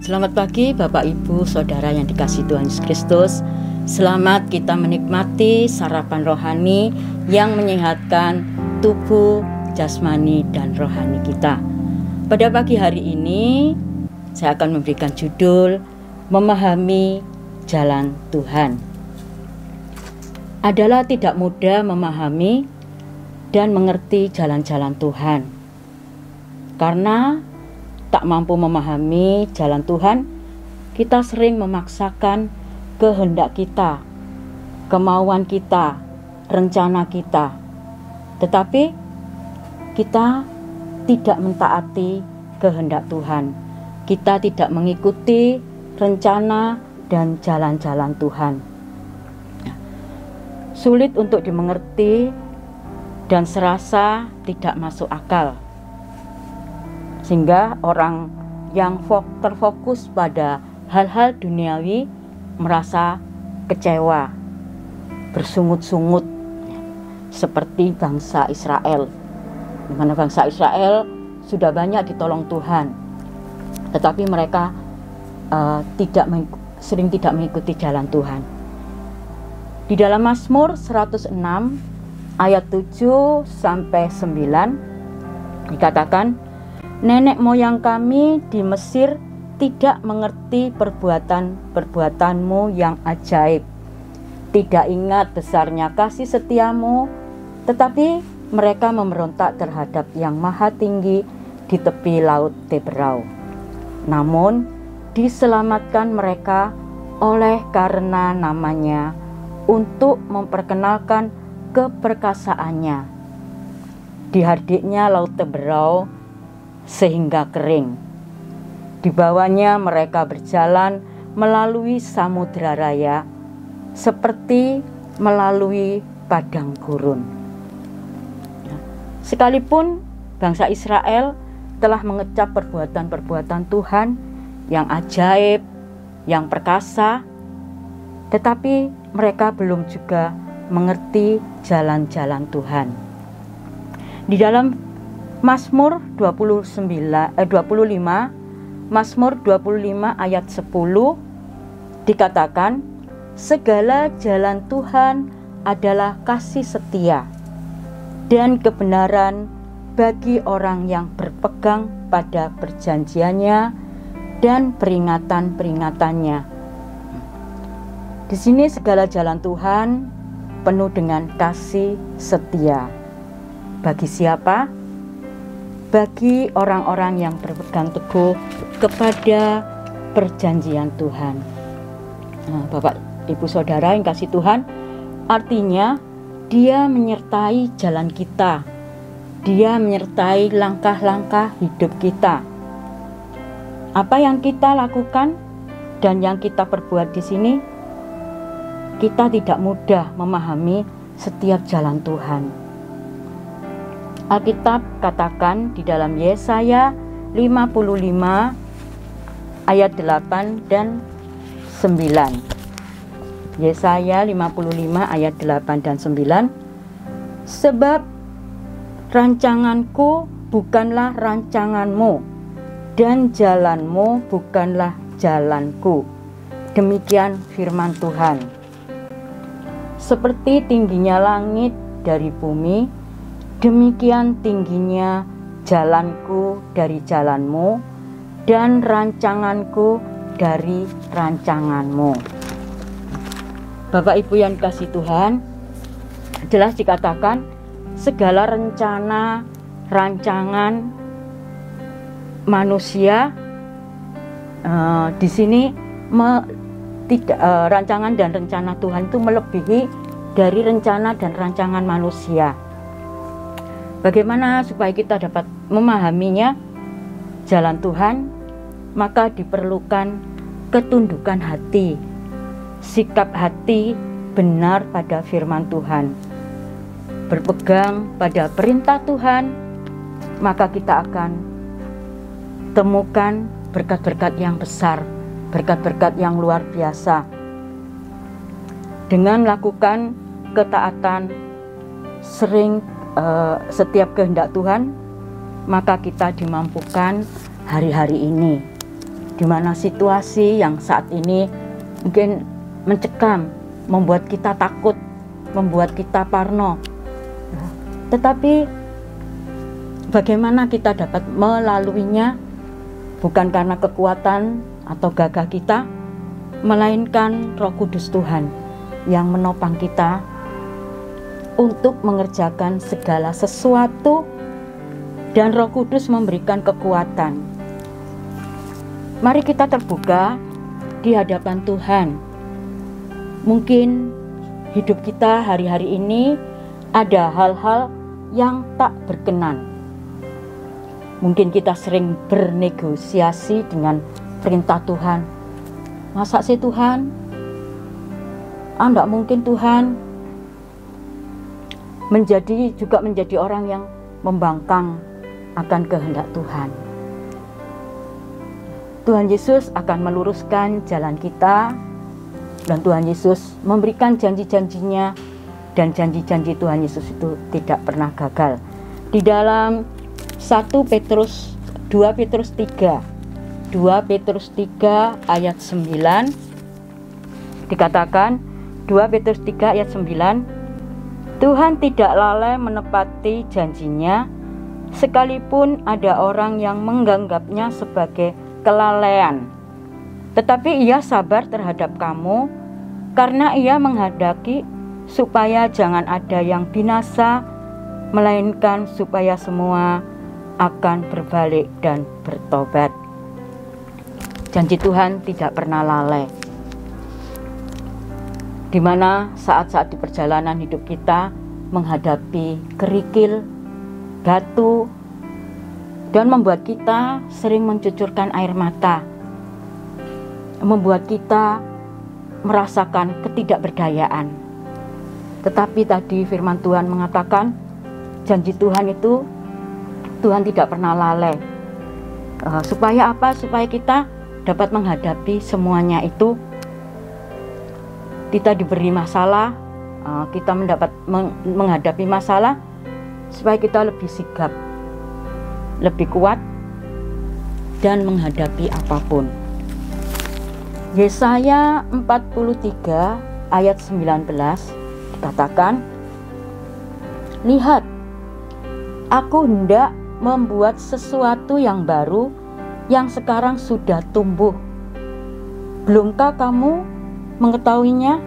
Selamat pagi Bapak Ibu Saudara yang dikasihi Tuhan Yesus Kristus. Selamat kita menikmati sarapan rohani yang menyehatkan tubuh, jasmani dan rohani kita. Pada pagi hari ini saya akan memberikan judul Memahami Jalan Tuhan. Adalah tidak mudah memahami dan mengerti jalan-jalan Tuhan. Karena tak mampu memahami jalan Tuhan, kita sering memaksakan kehendak kita, kemauan kita, rencana kita. Tetapi kita tidak mentaati kehendak Tuhan. Kita tidak mengikuti rencana dan jalan-jalan Tuhan. Sulit untuk dimengerti dan serasa tidak masuk akal. Sehingga orang yang terfokus pada hal-hal duniawi merasa kecewa, bersungut-sungut, seperti bangsa Israel. Di mana bangsa Israel sudah banyak ditolong Tuhan, tetapi mereka sering tidak mengikuti jalan Tuhan. Di dalam Mazmur 106 ayat 7 sampai 9 dikatakan, nenek moyang kami di Mesir tidak mengerti perbuatan-perbuatanmu yang ajaib. Tidak ingat besarnya kasih setiamu, tetapi mereka memberontak terhadap yang maha tinggi di tepi laut Teberau. Namun diselamatkan mereka oleh karena namanya untuk memperkenalkan keperkasaannya. Dihardiknya laut Teberau sehingga kering. Di bawahnya mereka berjalan melalui samudera raya seperti melalui padang gurun. Sekalipun bangsa Israel telah mengecap perbuatan-perbuatan Tuhan yang ajaib, yang perkasa, tetapi mereka belum juga mengerti jalan-jalan Tuhan. Di dalam Mazmur 25 ayat 10 dikatakan, segala jalan Tuhan adalah kasih setia dan kebenaran bagi orang yang berpegang pada perjanjiannya dan peringatan-peringatannya. Di sini segala jalan Tuhan penuh dengan kasih setia. Bagi siapa? Bagi orang-orang yang berpegang teguh kepada perjanjian Tuhan. Nah, Bapak, Ibu, Saudara yang kasih Tuhan, artinya Dia menyertai jalan kita. Dia menyertai langkah-langkah hidup kita. Apa yang kita lakukan dan yang kita perbuat di sini, kita tidak mudah memahami setiap jalan Tuhan. Alkitab katakan di dalam Yesaya 55 ayat 8 dan 9. Yesaya 55 ayat 8 dan 9. Sebab rancanganku bukanlah rancanganmu dan jalanmu bukanlah jalanku. Demikian firman Tuhan. Seperti tingginya langit dari bumi, demikian tingginya jalanku dari jalanmu dan rancanganku dari rancanganmu. Bapak Ibu yang dikasihi Tuhan, jelas dikatakan segala rencana, rancangan manusia di sini rancangan dan rencana Tuhan itu melebihi dari rencana dan rancangan manusia. Bagaimana supaya kita dapat memahaminya jalan Tuhan? Maka diperlukan ketundukan hati, sikap hati benar pada firman Tuhan, berpegang pada perintah Tuhan, maka kita akan temukan berkat-berkat yang besar, berkat-berkat yang luar biasa. Dengan melakukan ketaatan setiap kehendak Tuhan, maka kita dimampukan hari-hari ini. di mana situasi yang saat ini mungkin mencekam, membuat kita takut, membuat kita parno. Tetapi bagaimana kita dapat melaluinya? Bukan karena kekuatan atau gagah kita, melainkan Roh Kudus Tuhan yang menopang kita untuk mengerjakan segala sesuatu, dan Roh Kudus memberikan kekuatan. Mari kita terbuka di hadapan Tuhan. Mungkin hidup kita hari-hari ini ada hal-hal yang tak berkenan. Mungkin kita sering bernegosiasi dengan perintah Tuhan. Masa sih Tuhan? Enggak mungkin Tuhan. Menjadi orang yang membangkang akan kehendak Tuhan. Tuhan Yesus akan meluruskan jalan kita, dan Tuhan Yesus memberikan janji-janjinya, dan janji-janji Tuhan Yesus itu tidak pernah gagal. Di dalam 2 Petrus 3 ayat 9 dikatakan, 2 Petrus 3 ayat 9, Tuhan tidak lalai menepati janjinya, sekalipun ada orang yang menganggapnya sebagai kelalaian. Tetapi ia sabar terhadap kamu, karena ia menghendaki supaya jangan ada yang binasa, melainkan supaya semua akan berbalik dan bertobat. Janji Tuhan tidak pernah lalai. Di mana saat-saat di perjalanan hidup kita menghadapi kerikil, batu, dan membuat kita sering mencucurkan air mata, membuat kita merasakan ketidakberdayaan. Tetapi tadi firman Tuhan mengatakan, janji Tuhan itu Tuhan tidak pernah lalai. Supaya apa? Supaya kita dapat menghadapi semuanya itu. Kita diberi masalah, kita menghadapi masalah, supaya kita lebih sigap, lebih kuat, dan menghadapi apapun. Yesaya 43 ayat 19 dikatakan, lihat, aku hendak membuat sesuatu yang baru, yang sekarang sudah tumbuh. Belumkah kamu mengetahuinya?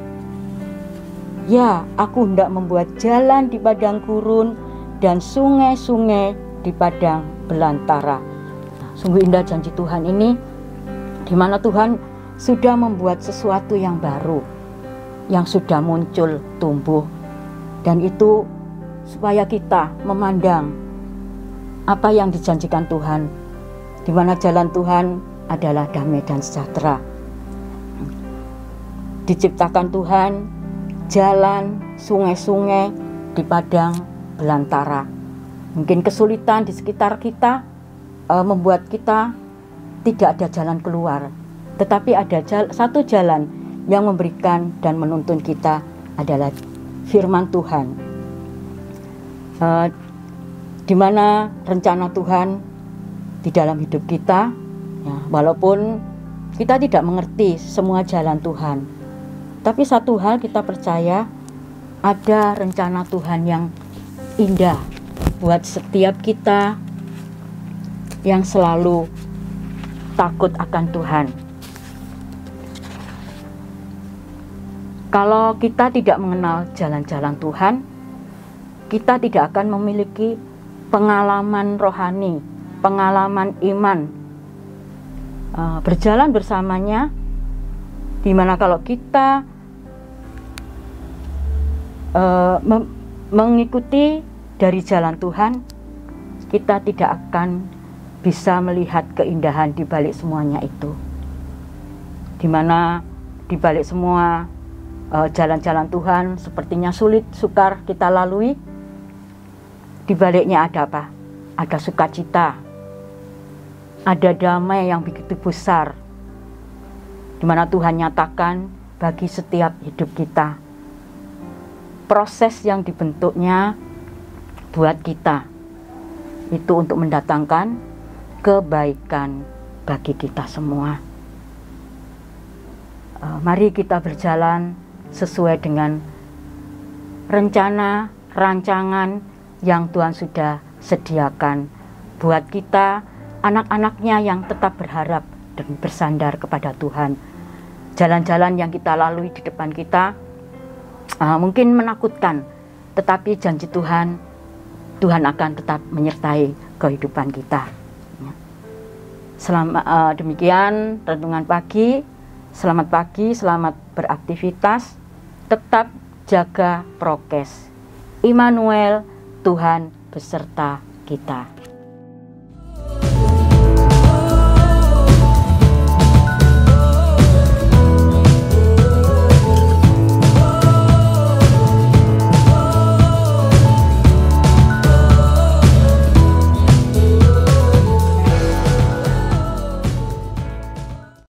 Ya, aku hendak membuat jalan di padang gurun dan sungai-sungai di padang belantara. Sungguh indah janji Tuhan ini, di mana Tuhan sudah membuat sesuatu yang baru, yang sudah muncul, tumbuh. Dan itu supaya kita memandang apa yang dijanjikan Tuhan, di mana jalan Tuhan adalah damai dan sejahtera. Diciptakan Tuhan jalan, sungai-sungai di padang belantara. Mungkin kesulitan di sekitar kita membuat kita tidak ada jalan keluar, tetapi ada satu jalan yang memberikan dan menuntun kita adalah firman Tuhan, di mana rencana Tuhan di dalam hidup kita, ya, walaupun kita tidak mengerti semua jalan Tuhan, tapi satu hal kita percaya, ada rencana Tuhan yang indah buat setiap kita yang selalu takut akan Tuhan. Kalau kita tidak mengenal jalan-jalan Tuhan, kita tidak akan memiliki pengalaman rohani, pengalaman iman, berjalan bersamanya, dimana kalau kita mengikuti dari jalan Tuhan, kita tidak akan bisa melihat keindahan di balik semuanya itu. Dimana di balik semua jalan-jalan Tuhan sepertinya sulit, sukar kita lalui, di baliknya ada apa? Ada sukacita, ada damai yang begitu besar, dimana Tuhan nyatakan bagi setiap hidup kita. Proses yang dibentuknya buat kita itu untuk mendatangkan kebaikan bagi kita semua. Mari kita berjalan sesuai dengan rencana, rancangan yang Tuhan sudah sediakan buat kita, anak-anaknya yang tetap berharap dan bersandar kepada Tuhan. Jalan-jalan yang kita lalui di depan kita mungkin menakutkan, tetapi janji Tuhan akan tetap menyertai kehidupan kita. Demikian renungan pagi. Selamat pagi, selamat beraktivitas, tetap jaga prokes. Immanuel, Tuhan beserta kita.